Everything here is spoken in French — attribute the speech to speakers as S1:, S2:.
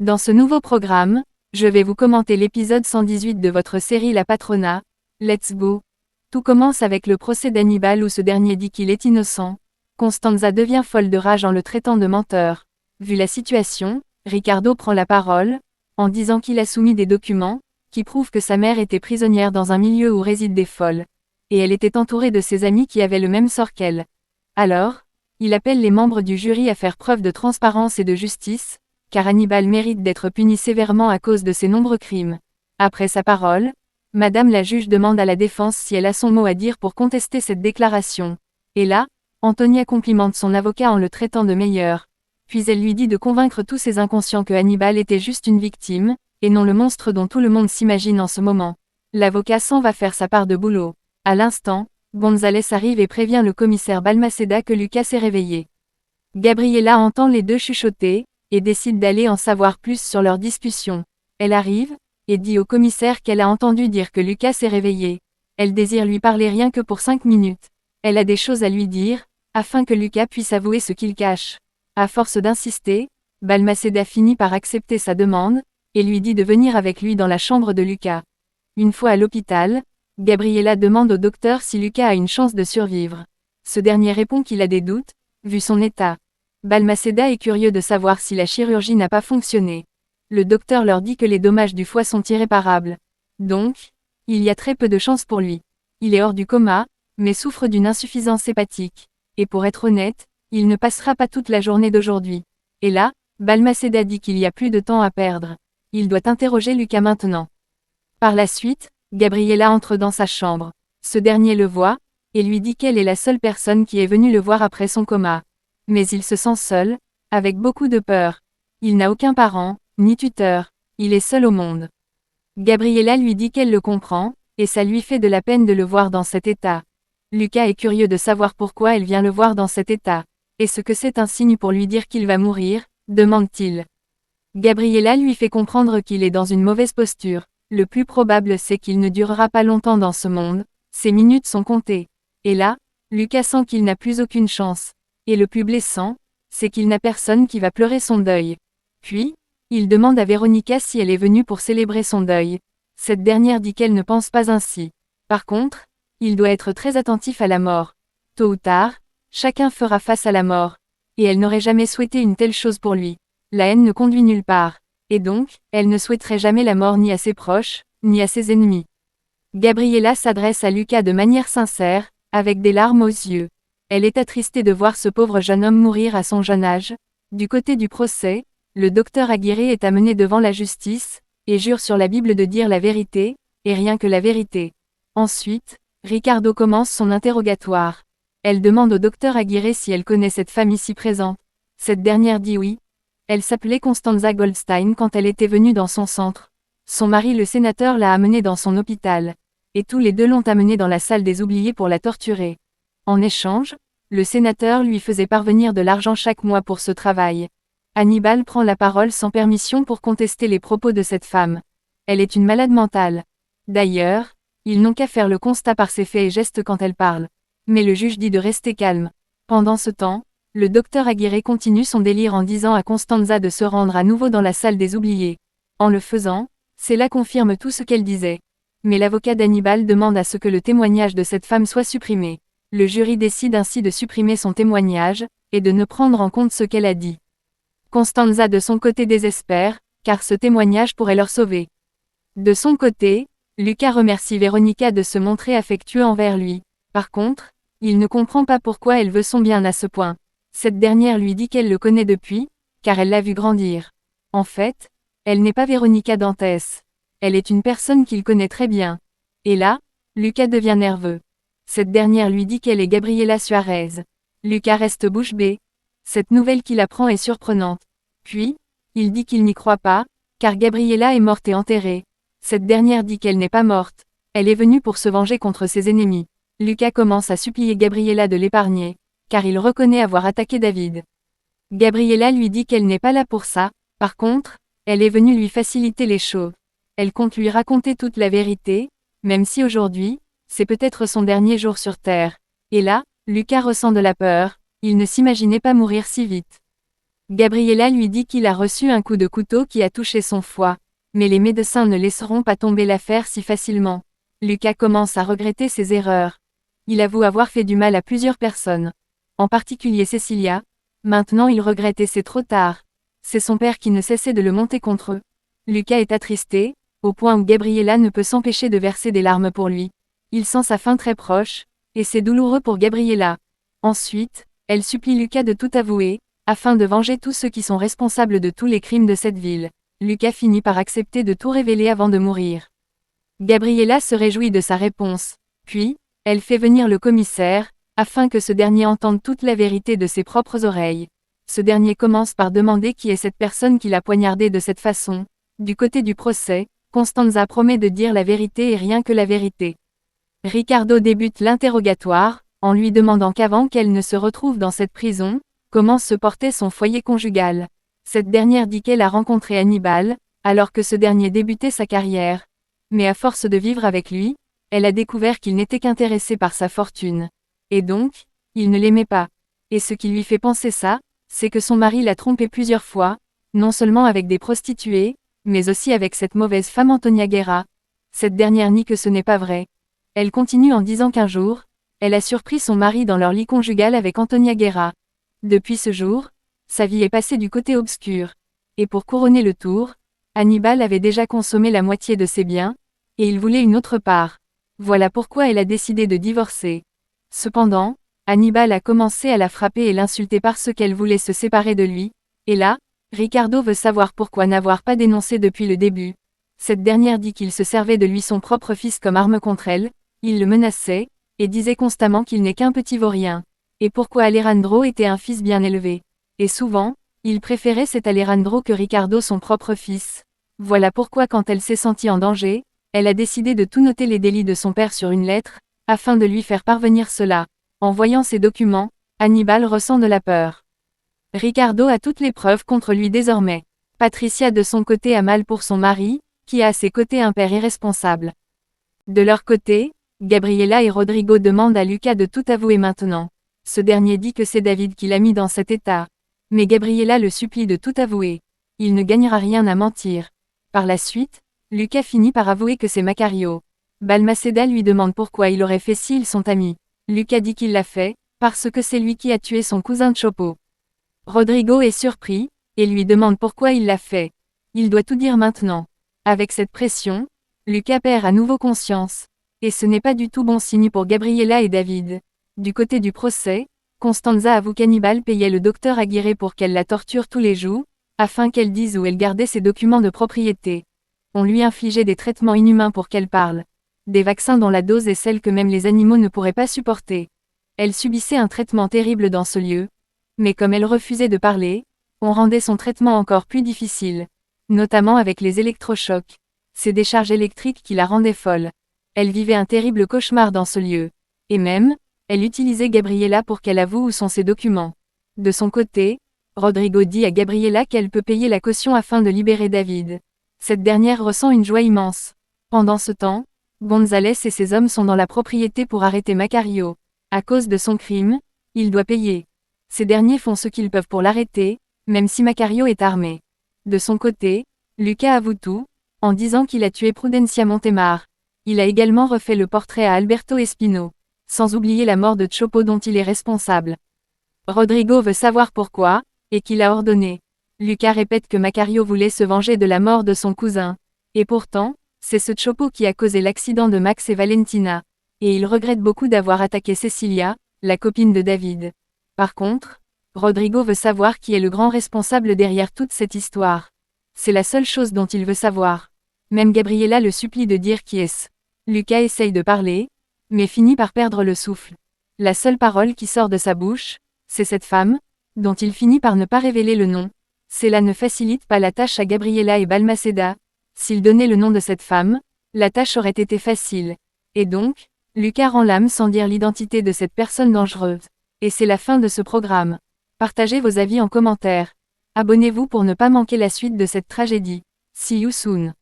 S1: Dans ce nouveau programme, je vais vous commenter l'épisode 118 de votre série La Patrona. Let's go! Tout commence avec le procès d'Hannibal où ce dernier dit qu'il est innocent. Constanza devient folle de rage en le traitant de menteur. Vu la situation, Ricardo prend la parole, en disant qu'il a soumis des documents, qui prouvent que sa mère était prisonnière dans un milieu où résident des folles. Et elle était entourée de ses amis qui avaient le même sort qu'elle. Alors, il appelle les membres du jury à faire preuve de transparence et de justice, car Hannibal mérite d'être puni sévèrement à cause de ses nombreux crimes. Après sa parole, Madame la juge demande à la défense si elle a son mot à dire pour contester cette déclaration. Et là, Antonia complimente son avocat en le traitant de meilleur. Puis elle lui dit de convaincre tous ses inconscients que Hannibal était juste une victime, et non le monstre dont tout le monde s'imagine en ce moment. L'avocat s'en va faire sa part de boulot. À l'instant, González arrive et prévient le commissaire Balmaceda que Lucas s'est réveillé. Gabriela entend les deux chuchoter, et décide d'aller en savoir plus sur leur discussion. Elle arrive, et dit au commissaire qu'elle a entendu dire que Lucas s'est réveillé. Elle désire lui parler rien que pour 5 minutes. Elle a des choses à lui dire, afin que Lucas puisse avouer ce qu'il cache. À force d'insister, Balmaceda finit par accepter sa demande, et lui dit de venir avec lui dans la chambre de Lucas. Une fois à l'hôpital, Gabriela demande au docteur si Lucas a une chance de survivre. Ce dernier répond qu'il a des doutes, vu son état. Balmaceda est curieux de savoir si la chirurgie n'a pas fonctionné. Le docteur leur dit que les dommages du foie sont irréparables. Donc, il y a très peu de chance pour lui. Il est hors du coma, mais souffre d'une insuffisance hépatique. Et pour être honnête, il ne passera pas toute la journée d'aujourd'hui. Et là, Balmaceda dit qu'il y a plus de temps à perdre. Il doit interroger Lucas maintenant. Par la suite, Gabriela entre dans sa chambre. Ce dernier le voit, et lui dit qu'elle est la seule personne qui est venue le voir après son coma. Mais il se sent seul, avec beaucoup de peur. Il n'a aucun parent, ni tuteur, il est seul au monde. Gabriela lui dit qu'elle le comprend, et ça lui fait de la peine de le voir dans cet état. Lucas est curieux de savoir pourquoi elle vient le voir dans cet état. Est-ce que c'est un signe pour lui dire qu'il va mourir, demande-t-il. Gabriela lui fait comprendre qu'il est dans une mauvaise posture. Le plus probable c'est qu'il ne durera pas longtemps dans ce monde, ses minutes sont comptées. Et là, Lucas sent qu'il n'a plus aucune chance. Et le plus blessant, c'est qu'il n'a personne qui va pleurer son deuil. Puis, il demande à Véronica si elle est venue pour célébrer son deuil. Cette dernière dit qu'elle ne pense pas ainsi. Par contre, il doit être très attentif à la mort. Tôt ou tard, chacun fera face à la mort. Et elle n'aurait jamais souhaité une telle chose pour lui. La haine ne conduit nulle part. Et donc, elle ne souhaiterait jamais la mort ni à ses proches, ni à ses ennemis. Gabriela s'adresse à Lucas de manière sincère, avec des larmes aux yeux. Elle est attristée de voir ce pauvre jeune homme mourir à son jeune âge. Du côté du procès, le docteur Aguirre est amené devant la justice, et jure sur la Bible de dire la vérité, et rien que la vérité. Ensuite, Ricardo commence son interrogatoire. Elle demande au docteur Aguirre si elle connaît cette femme ici présente. Cette dernière dit oui. Elle s'appelait Constanza Goldstein quand elle était venue dans son centre. Son mari le sénateur l'a amenée dans son hôpital. Et tous les deux l'ont amenée dans la salle des oubliés pour la torturer. En échange, le sénateur lui faisait parvenir de l'argent chaque mois pour ce travail. Hannibal prend la parole sans permission pour contester les propos de cette femme. Elle est une malade mentale. D'ailleurs, ils n'ont qu'à faire le constat par ses faits et gestes quand elle parle. Mais le juge dit de rester calme. Pendant ce temps, le docteur Aguirre continue son délire en disant à Constanza de se rendre à nouveau dans la salle des oubliés. En le faisant, cela confirme tout ce qu'elle disait. Mais l'avocat d'Hannibal demande à ce que le témoignage de cette femme soit supprimé. Le jury décide ainsi de supprimer son témoignage, et de ne prendre en compte ce qu'elle a dit. Constanza de son côté désespère, car ce témoignage pourrait leur sauver. De son côté, Lucas remercie Véronica de se montrer affectueux envers lui. Par contre, il ne comprend pas pourquoi elle veut son bien à ce point. Cette dernière lui dit qu'elle le connaît depuis, car elle l'a vu grandir. En fait, elle n'est pas Véronica Dantès. Elle est une personne qu'il connaît très bien. Et là, Lucas devient nerveux. Cette dernière lui dit qu'elle est Gabriela Suarez. Lucas reste bouche bée. Cette nouvelle qu'il apprend est surprenante. Puis, il dit qu'il n'y croit pas, car Gabriela est morte et enterrée. Cette dernière dit qu'elle n'est pas morte. Elle est venue pour se venger contre ses ennemis. Lucas commence à supplier Gabriela de l'épargner, car il reconnaît avoir attaqué David. Gabriela lui dit qu'elle n'est pas là pour ça, par contre, elle est venue lui faciliter les choses. Elle compte lui raconter toute la vérité, même si aujourd'hui, c'est peut-être son dernier jour sur Terre. Et là, Lucas ressent de la peur, il ne s'imaginait pas mourir si vite. Gabriella lui dit qu'il a reçu un coup de couteau qui a touché son foie. Mais les médecins ne laisseront pas tomber l'affaire si facilement. Lucas commence à regretter ses erreurs. Il avoue avoir fait du mal à plusieurs personnes. En particulier Cecilia. Maintenant il regrette et c'est trop tard. C'est son père qui ne cessait de le monter contre eux. Lucas est attristé, au point où Gabriella ne peut s'empêcher de verser des larmes pour lui. Il sent sa fin très proche, et c'est douloureux pour Gabriella. Ensuite, elle supplie Lucas de tout avouer, afin de venger tous ceux qui sont responsables de tous les crimes de cette ville. Lucas finit par accepter de tout révéler avant de mourir. Gabriella se réjouit de sa réponse. Puis, elle fait venir le commissaire, afin que ce dernier entende toute la vérité de ses propres oreilles. Ce dernier commence par demander qui est cette personne qui l'a poignardé de cette façon. Du côté du procès, Constanza promet de dire la vérité et rien que la vérité. Ricardo débute l'interrogatoire, en lui demandant qu'avant qu'elle ne se retrouve dans cette prison, comment se portait son foyer conjugal. Cette dernière dit qu'elle a rencontré Hannibal, alors que ce dernier débutait sa carrière. Mais à force de vivre avec lui, elle a découvert qu'il n'était qu'intéressé par sa fortune. Et donc, il ne l'aimait pas. Et ce qui lui fait penser ça, c'est que son mari l'a trompée plusieurs fois, non seulement avec des prostituées, mais aussi avec cette mauvaise femme Antonia Guerra. Cette dernière nie que ce n'est pas vrai. Elle continue en disant qu'un jour, elle a surpris son mari dans leur lit conjugal avec Antonia Guerra. Depuis ce jour, sa vie est passée du côté obscur. Et pour couronner le tour, Hannibal avait déjà consommé la moitié de ses biens, et il voulait une autre part. Voilà pourquoi elle a décidé de divorcer. Cependant, Hannibal a commencé à la frapper et l'insulter parce qu'elle voulait se séparer de lui, et là, Ricardo veut savoir pourquoi n'avoir pas dénoncé depuis le début. Cette dernière dit qu'il se servait de lui son propre fils comme arme contre elle, il le menaçait, et disait constamment qu'il n'est qu'un petit vaurien. Et pourquoi Alejandro était un fils bien élevé. Et souvent, il préférait cet Alejandro que Ricardo son propre fils. Voilà pourquoi quand elle s'est sentie en danger, elle a décidé de tout noter les délits de son père sur une lettre, afin de lui faire parvenir cela. En voyant ces documents, Hannibal ressent de la peur. Ricardo a toutes les preuves contre lui désormais. Patricia de son côté a mal pour son mari, qui a à ses côtés un père irresponsable. De leur côté, Gabriella et Rodrigo demandent à Lucas de tout avouer maintenant. Ce dernier dit que c'est David qui l'a mis dans cet état. Mais Gabriella le supplie de tout avouer. Il ne gagnera rien à mentir. Par la suite, Lucas finit par avouer que c'est Macario. Balmaceda lui demande pourquoi il aurait fait s'ils sont amis. Lucas dit qu'il l'a fait, parce que c'est lui qui a tué son cousin Chopo. Rodrigo est surpris, et lui demande pourquoi il l'a fait. Il doit tout dire maintenant. Avec cette pression, Lucas perd à nouveau conscience. Et ce n'est pas du tout bon signe pour Gabriella et David. Du côté du procès, Constanza avoue qu'Hannibal payait le docteur Aguirre pour qu'elle la torture tous les jours, afin qu'elle dise où elle gardait ses documents de propriété. On lui infligeait des traitements inhumains pour qu'elle parle. Des vaccins dont la dose est celle que même les animaux ne pourraient pas supporter. Elle subissait un traitement terrible dans ce lieu. Mais comme elle refusait de parler, on rendait son traitement encore plus difficile. Notamment avec les électrochocs. Ces décharges électriques qui la rendaient folle. Elle vivait un terrible cauchemar dans ce lieu. Et même, elle utilisait Gabriella pour qu'elle avoue où sont ses documents. De son côté, Rodrigo dit à Gabriella qu'elle peut payer la caution afin de libérer David. Cette dernière ressent une joie immense. Pendant ce temps, González et ses hommes sont dans la propriété pour arrêter Macario. À cause de son crime, il doit payer. Ces derniers font ce qu'ils peuvent pour l'arrêter, même si Macario est armé. De son côté, Lucas avoue tout, en disant qu'il a tué Prudencia Montemar. Il a également refait le portrait à Alberto Espino, sans oublier la mort de Chopo dont il est responsable. Rodrigo veut savoir pourquoi, et qui l'a ordonné. Lucas répète que Macario voulait se venger de la mort de son cousin. Et pourtant, c'est ce Chopo qui a causé l'accident de Max et Valentina. Et il regrette beaucoup d'avoir attaqué Cecilia, la copine de David. Par contre, Rodrigo veut savoir qui est le grand responsable derrière toute cette histoire. C'est la seule chose dont il veut savoir. Même Gabriella le supplie de dire qui est-ce. Lucas essaye de parler, mais finit par perdre le souffle. La seule parole qui sort de sa bouche, c'est cette femme, dont il finit par ne pas révéler le nom. Cela ne facilite pas la tâche à Gabriella et Balmaceda. S'il donnait le nom de cette femme, la tâche aurait été facile. Et donc, Lucas rend l'âme sans dire l'identité de cette personne dangereuse. Et c'est la fin de ce programme. Partagez vos avis en commentaire. Abonnez-vous pour ne pas manquer la suite de cette tragédie. See you soon.